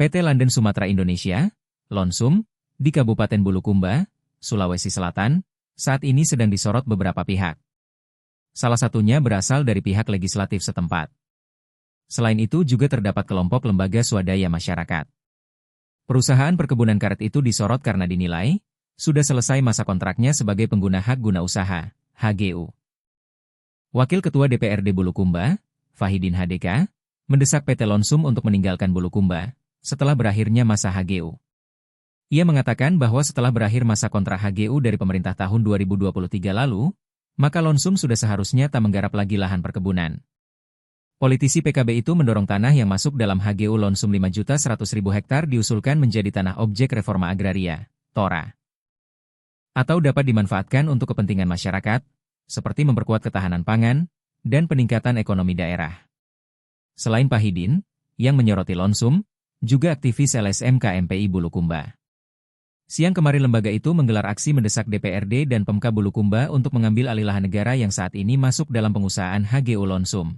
PT Landen Sumatera Indonesia, Lonsum, di Kabupaten Bulukumba, Sulawesi Selatan, saat ini sedang disorot beberapa pihak. Salah satunya berasal dari pihak legislatif setempat. Selain itu juga terdapat kelompok lembaga swadaya masyarakat. Perusahaan perkebunan karet itu disorot karena dinilai sudah selesai masa kontraknya sebagai pengguna hak guna usaha, HGU. Wakil Ketua DPRD Bulukumba, Fahidin HDK, mendesak PT Lonsum untuk meninggalkan Bulukumba setelah berakhirnya masa HGU. Ia mengatakan bahwa setelah berakhir masa kontrak HGU dari pemerintah tahun 2023 lalu, maka Lonsum sudah seharusnya tak menggarap lagi lahan perkebunan. Politisi PKB itu mendorong tanah yang masuk dalam HGU Lonsum 5.100.000 hektar diusulkan menjadi tanah objek reforma agraria, TORA. Atau dapat dimanfaatkan untuk kepentingan masyarakat, seperti memperkuat ketahanan pangan dan peningkatan ekonomi daerah. Selain Fahidin, yang menyoroti Lonsum, juga aktivis LSM KMPI Bulukumba. Siang kemarin lembaga itu menggelar aksi mendesak DPRD dan Pemka Bulukumba untuk mengambil alih lahan negara yang saat ini masuk dalam pengusahaan HGU Lonsum.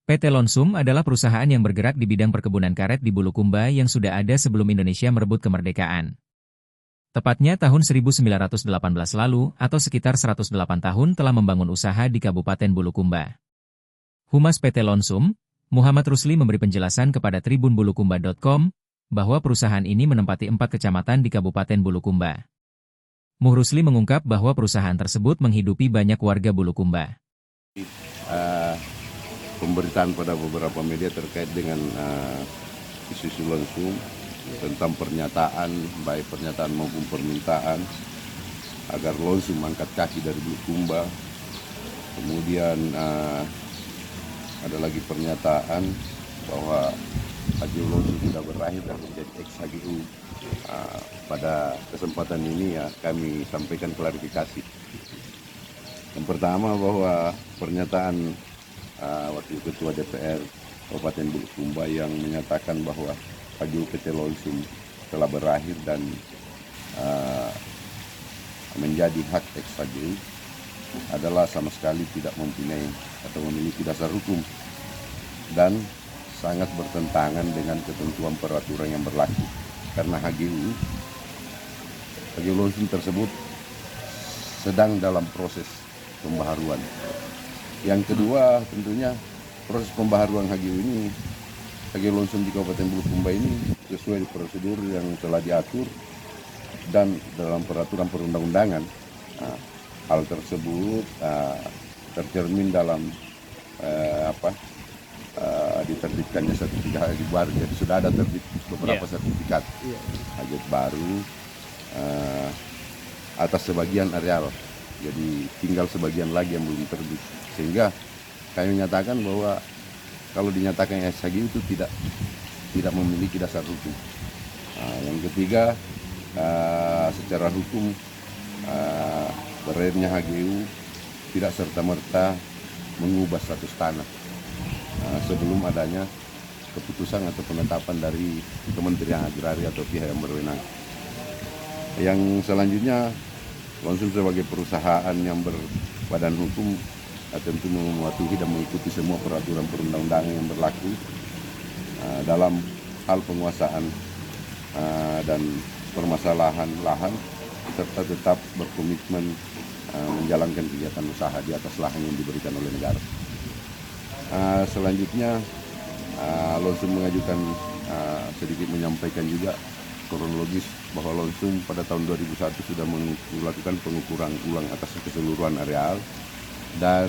PT Lonsum adalah perusahaan yang bergerak di bidang perkebunan karet di Bulukumba yang sudah ada sebelum Indonesia merebut kemerdekaan. Tepatnya tahun 1918 lalu atau sekitar 108 tahun telah membangun usaha di Kabupaten Bulukumba. Humas PT Lonsum, Muhammad Rusli memberi penjelasan kepada tribunbulukumba.com bahwa perusahaan ini menempati 4 kecamatan di Kabupaten Bulukumba. Muh Rusli mengungkap bahwa perusahaan tersebut menghidupi banyak warga Bulukumba. Pemberitaan pada beberapa media terkait dengan isu-isu Lonsum tentang pernyataan, baik pernyataan maupun permintaan agar Lonsum angkat kaki dari Bulukumba. Kemudian ada lagi pernyataan bahwa HGU Lonsum sudah berakhir dan menjadi ex-HGU. Pada kesempatan ini ya kami sampaikan klarifikasi. Yang pertama bahwa pernyataan Wakil Ketua DPR Kabupaten Bulukumba yang menyatakan bahwa HGU PT Lonsum telah berakhir dan menjadi hak ex-HGU adalah sama sekali tidak mempunyai atau memiliki dasar hukum dan sangat bertentangan dengan ketentuan peraturan yang berlaku karena HGU Lonsum tersebut sedang dalam proses pembaharuan. Yang kedua tentunya proses pembaharuan HGU ini, HGU Lonsum di Kabupaten Bulukumba ini sesuai prosedur yang telah diatur dan dalam peraturan perundang-undangan. Hal tersebut tercermin dalam diterbitkannya sertifikat HGU baru. Jadi sudah ada terbit beberapa sertifikat HGU baru atas sebagian areal. Jadi tinggal sebagian lagi yang belum terbit. Sehingga kami menyatakan bahwa kalau dinyatakan HGU itu tidak memiliki dasar hukum. Yang ketiga, secara hukum berakhirnya HGU tidak serta-merta mengubah status tanah sebelum adanya keputusan atau penetapan dari Kementerian Agraria atau pihak yang berwenang. Yang selanjutnya, Lonsum sebagai perusahaan yang berbadan hukum tentu mematuhi dan mengikuti semua peraturan perundang-undangan yang berlaku dalam hal penguasaan dan permasalahan lahan, serta tetap berkomitmen menjalankan kegiatan usaha di atas lahan yang diberikan oleh negara. Selanjutnya, Lonsum mengajukan sedikit menyampaikan juga kronologis bahwa Lonsum pada tahun 2001 sudah melakukan pengukuran ulang atas keseluruhan areal dan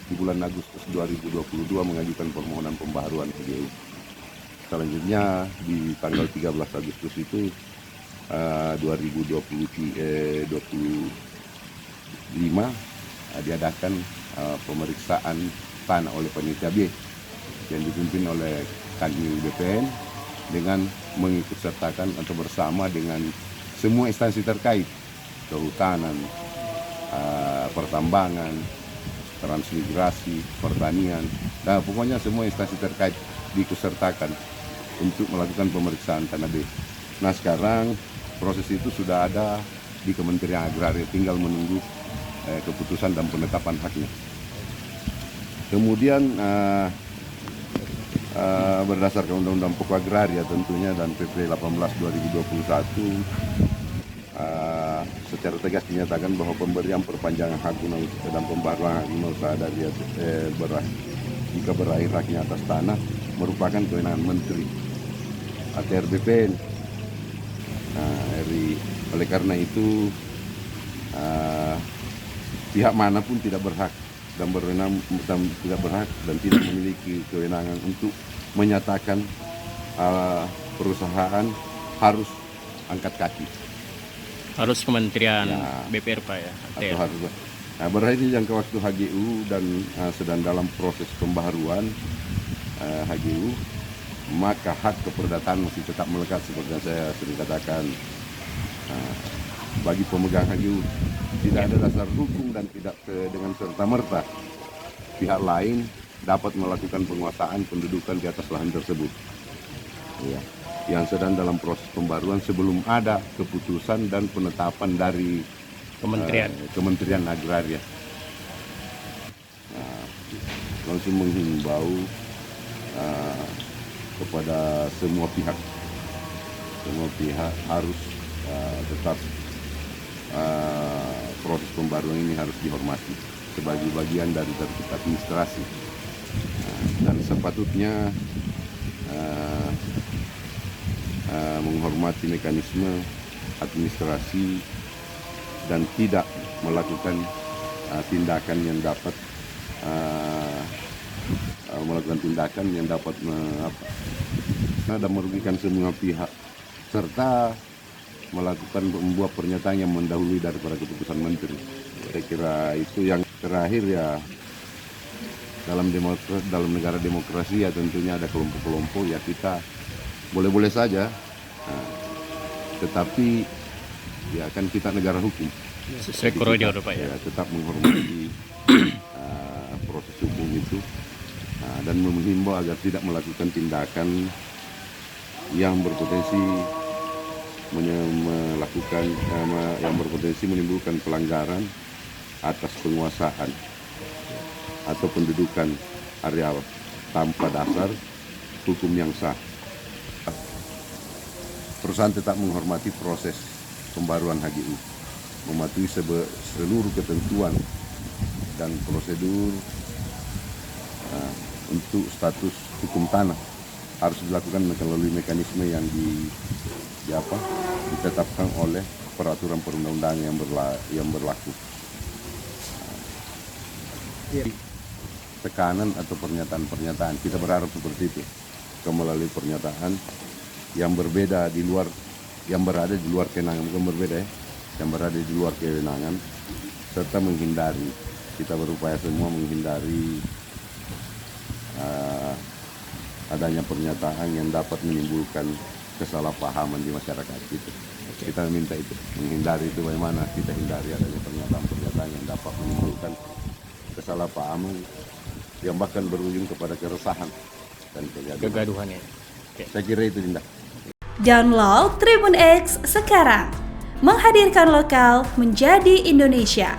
di bulan Agustus 2022 mengajukan permohonan pembaharuan HGU. Selanjutnya di tanggal 13 Agustus itu 2025 diadakan pemeriksaan tanah oleh panitia B yang dipimpin oleh Kanwil BPN dengan mengikutsertakan atau bersama dengan semua instansi terkait, kehutanan, pertambangan, transmigrasi, pertanian, dan pokoknya semua instansi terkait diikutsertakan untuk melakukan pemeriksaan tanah B. Nah sekarang proses itu sudah ada di Kementerian Agraria, tinggal menunggu keputusan dan penetapan haknya. Kemudian berdasarkan Undang-Undang Pokok Agraria tentunya dan PP 18 2021 secara tegas dinyatakan bahwa pemberian perpanjangan hak guna usaha dan pembaruan hak guna usaha dari jika berakhir haknya atas tanah merupakan kewenangan Menteri ATR BPN RI. Oleh karena itu pihak manapun tidak berhak dan tidak berhak dan tidak memiliki kewenangan untuk menyatakan perusahaan harus angkat kaki. Harus Kementerian Ya. BPR Pak ya? Atau harus. Berakhir jangka waktu HGU dan sedang dalam proses pembaharuan HGU, maka hak keperdataan masih tetap melekat seperti yang saya sering katakan. Bagi pemegang HGU tidak ada dasar hukum dan tidak dengan serta-merta pihak lain dapat melakukan penguasaan pendudukan di atas lahan tersebut. Ya. Yang sedang dalam proses pembaruan sebelum ada keputusan dan penetapan dari Kementerian Agraria. Langsung menghimbau kepada semua pihak harus tetap proses pembaruan ini harus dihormati sebagai bagian dari tertib administrasi dan sepatutnya menghormati mekanisme administrasi dan tidak melakukan tindakan yang dapat dan merugikan semua pihak serta membuat pernyataan yang mendahului daripada keputusan menteri. Saya kira itu yang terakhir ya. Dalam negara demokrasi ya tentunya ada kelompok-kelompok ya kita boleh-boleh saja, tetapi ya kan kita negara hukum. Sesuai koridor Pak ya. Tetap menghormati proses hukum itu dan menghimbau agar tidak melakukan tindakan yang berpotensi menimbulkan pelanggaran atas penguasaan atau pendudukan areal tanpa dasar hukum yang sah. Perusahaan tetap menghormati proses pembaruan HGU, mematuhi seluruh ketentuan dan prosedur untuk status hukum tanah harus dilakukan melalui mekanisme yang ditetapkan oleh peraturan perundang-undangan yang berlaku. Tekanan atau pernyataan kita berharap seperti itu, melalui pernyataan yang berbeda yang berada di luar kewenangan, bukan berbeda ya, yang berada di luar kewenangan, serta kita berupaya semua menghindari adanya pernyataan yang dapat menimbulkan kesalahpahaman di masyarakat kita. Kita minta itu, menghindari itu, bagaimana kita hindari adanya pernyataan yang dapat menimbulkan kesalahpahaman yang bahkan berujung kepada keresahan dan kegaduhan. Ya. Okay. Saya kira itu, Dinda. Download Tribun X sekarang, menghadirkan lokal menjadi Indonesia.